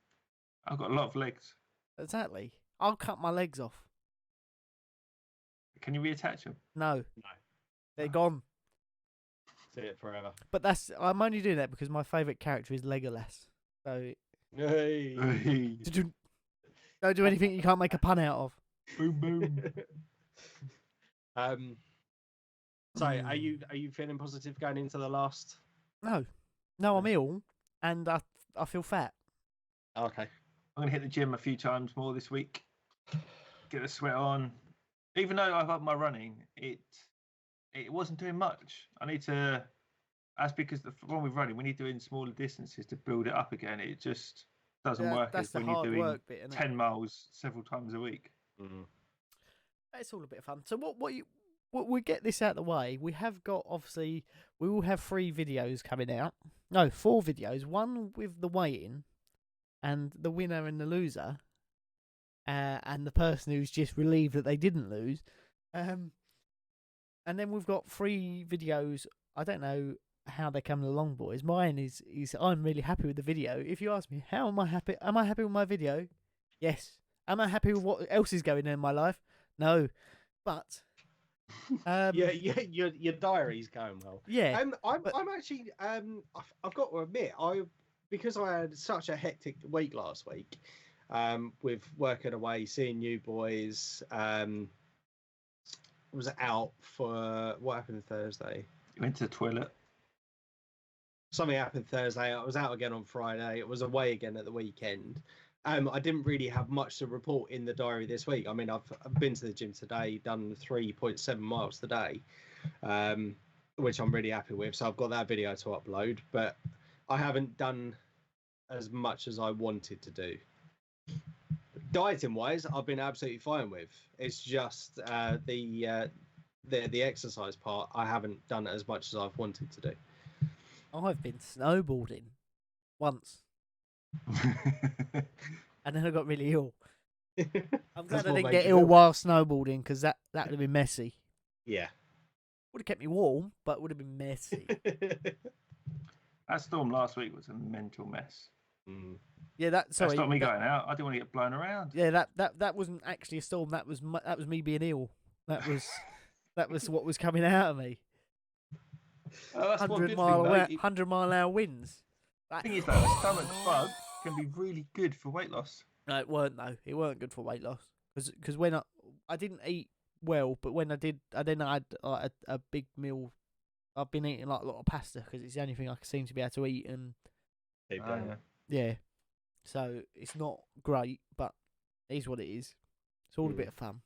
I've got a lot of legs. Exactly. I'll cut my legs off. Can you reattach them? No. They're gone. See it forever. But I'm only doing that because my favourite character is Legolas. So. Hey. Don't do anything you can't make a pun out of. Boom, boom. So, are you feeling positive going into the last? No, I'm ill, and I feel fat. Okay. I'm gonna hit the gym a few times more this week. Get the sweat on. Even though I've upped my running, it wasn't doing much. I need to. That's because the one with running, when you're doing smaller distances to build it up again, it just doesn't work as when you're doing 10 miles several times a week. Mm-hmm. It's all a bit of fun. So what we get this out of the way. We have got, obviously, we will have 3 videos coming out. No, 4 videos. One with the weigh-in and the winner and the loser, and the person who's just relieved that they didn't lose. And then we've got 3 videos. I don't know how they're coming along, boys. Mine is I'm really happy with the video. If you ask me, how am I happy? Am I happy with my video? Yes. Am I happy with what else is going on in my life? No. But your diary's going well. Yeah. I'm actually I've got to admit, because I had such a hectic week last week, with working away, seeing you boys, was out for what happened Thursday? You went to the toilet. Something happened Thursday. I was out again on Friday. It was away again at the weekend. I didn't really have much to report in the diary this week. I mean, I've been to the gym today, done 3.7 miles today, which I'm really happy with. So I've got that video to upload, but I haven't done as much as I wanted to do. Dieting wise, I've been absolutely fine with. It's just the exercise part I haven't done as much as I've wanted to do. I've been snowboarding once. And then I got really ill. I'm glad I didn't get ill while snowboarding, because that would have been messy. Yeah. Would have kept me warm, but would have been messy. That storm last week was a mental mess. Mm. Yeah, that stopped me going out. I didn't want to get blown around. Yeah, that wasn't actually a storm. That was me being ill. That was what was coming out of me. 100 mile an hour winds. The thing is, though, a stomach bug can be really good for weight loss. No, it weren't though. It weren't good for weight loss, because when I didn't eat well, but when I did, I then had like a big meal. I've been eating like a lot of pasta because it's the only thing I seem to be able to eat, and yeah. So it's not great, but it is what it is. It's all a bit of fun.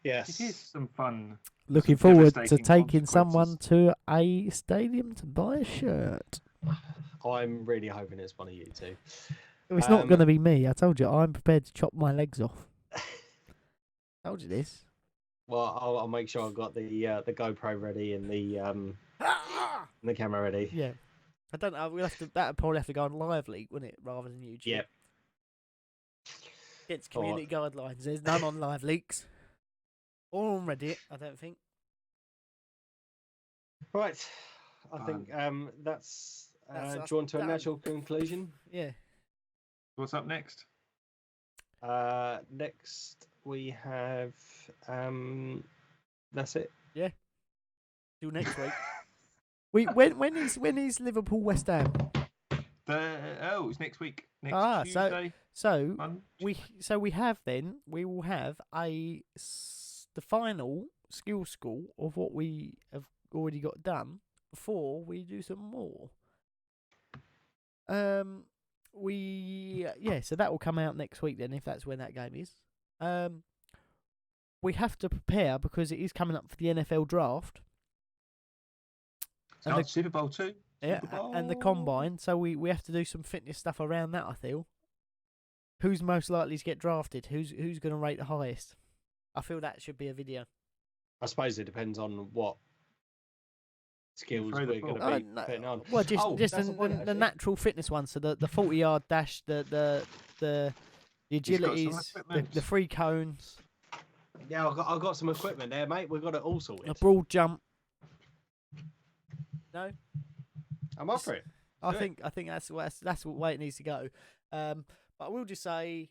Yes, it is some fun. Looking forward to taking someone to a stadium to buy a shirt. I'm really hoping it's one of you two. It's not going to be me. I told you, I'm prepared to chop my legs off. Told you this. Well, I'll make sure I've got the GoPro ready and the camera ready. Yeah, I don't know. That'd probably have to go on Live Leak, wouldn't it, rather than YouTube? Yep. It's community guidelines. There's none on Live Leaks. Or on Reddit, I don't think. Right. I think that's drawn to a natural conclusion. Yeah. What's up next? Next we have that's it. Yeah. Till next week. When is Liverpool West Ham? It's next week. Next Tuesday. So we will have the final skill score of what we have already got done before we do some more. So that will come out next week then, if that's when that game is. We have to prepare because it is coming up for the NFL draft. And Super Bowl 2. Yeah, and the combine. So we have to do some fitness stuff around that, I feel. Who's most likely to get drafted? Who's going to rate the highest? I feel that should be a video. I suppose it depends on what skills we're going to be putting on. Well, just the natural fitness one. So the 40-yard dash, the agilities, the free cones. Yeah, I've got some equipment there, mate. We've got it all sorted. A broad jump. No, I'm up for it. I think that's what way it needs to go. But I will just say,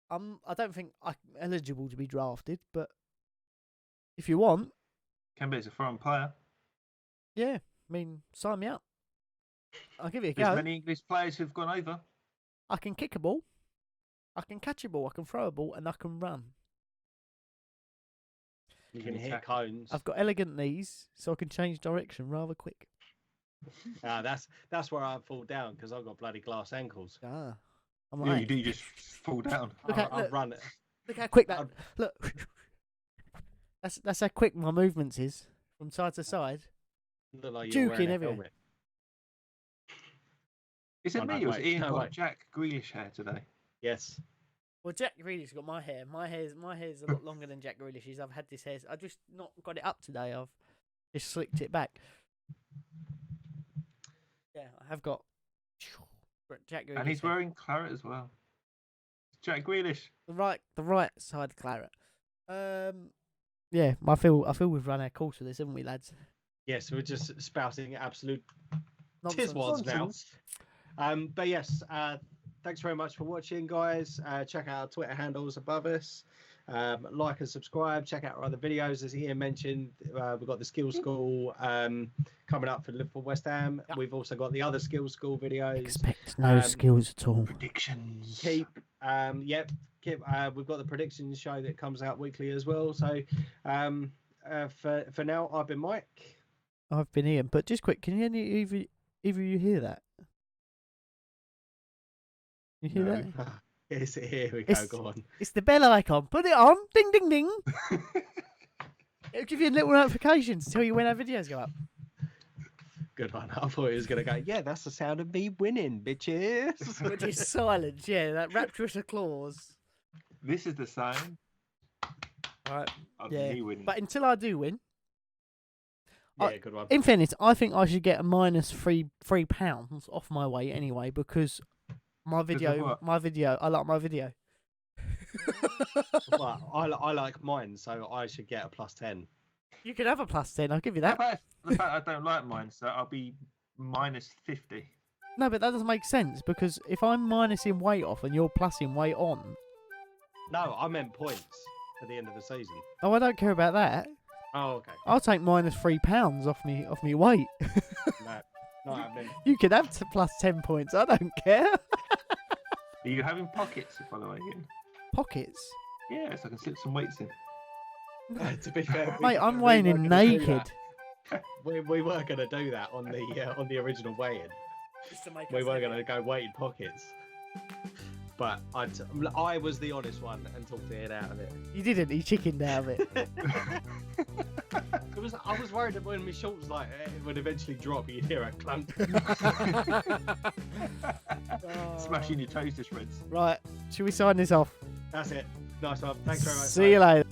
I don't think I'm eligible to be drafted. But if you want, can be as a foreign player. Yeah, I mean, sign me up. I'll give it a go. There's many English players who've gone over. I can kick a ball, I can catch a ball, I can throw a ball, and I can run. You can hit cones. I've got elegant knees, so I can change direction rather quick. That's where I fall down because I've got bloody glass ankles. I'm Yeah, right. you do just fall down. I'll run it. Look how quick that. Look. That's how quick my movements is from side to side. Look like you're wearing Juking a everywhere. helmet. Is it Oh, me no, or was wait, Ian no, got wait. Jack Grealish hair today? Yes. Well, Jack Grealish's got my hair. My hair's a lot longer than Jack Grealish's. I've had this hair. I just not got it up today. I've just slicked it back. Yeah, I have got Jack Grealish. And he's wearing claret as well. Jack Grealish. the right side claret. Yeah, I feel we've run our course with this, haven't we, lads? Yes, we're just spouting absolute Nonsense. tiswads now. But yes, thanks very much for watching, guys. Check out our Twitter handles above us. Like and subscribe. Check out our other videos. As Ian mentioned, we've got the Skill School coming up for Liverpool West Ham. Yep. We've also got the other Skill School videos. Expect no skills at all. Predictions. We've got the predictions show that comes out weekly as well. So for now, I've been Mike. I've been Ian, but just quick, can either of you hear that? You hear that? Yes, here we go. Go on. It's the bell icon. Put it on. Ding, ding, ding. It'll give you little notifications to tell you when our videos go up. Good one. I thought it was going to go, yeah, that's the sound of me winning, bitches. Which is silence, yeah, that rapturous applause. This is the sign Right. of Yeah. me winning. But until I do win, Yeah, good one. in fairness, I think I should get a minus £3 off my weight anyway, because I like my video. Well, I like mine, so I should get a +10. You could have a +10, I'll give you How that. about the fact I don't like mine, so I'll be minus 50. No, but that doesn't make sense, because if I'm minusing weight off and you're plussing weight on... No, I meant points at the end of the season. Oh, I don't care about that. Oh, okay. I'll take minus £3 off me weight. No, I meant... You could have +10 points, I don't care. Are you having pockets, by the way, Ian? Pockets? Yeah, so I can slip some weights in. to be fair, Mate, I'm weighing in naked. We were going to do that on the original weigh-in. We were going to go weighted pockets. But I was the honest one and talked Ian out of it. You didn't, he chickened out of it. I was worried that when my shorts it would eventually drop, you'd hear a clunk. Smashing your toaster shreds. Right, should we sign this off? That's it. Nice one. Thanks very much. See you later.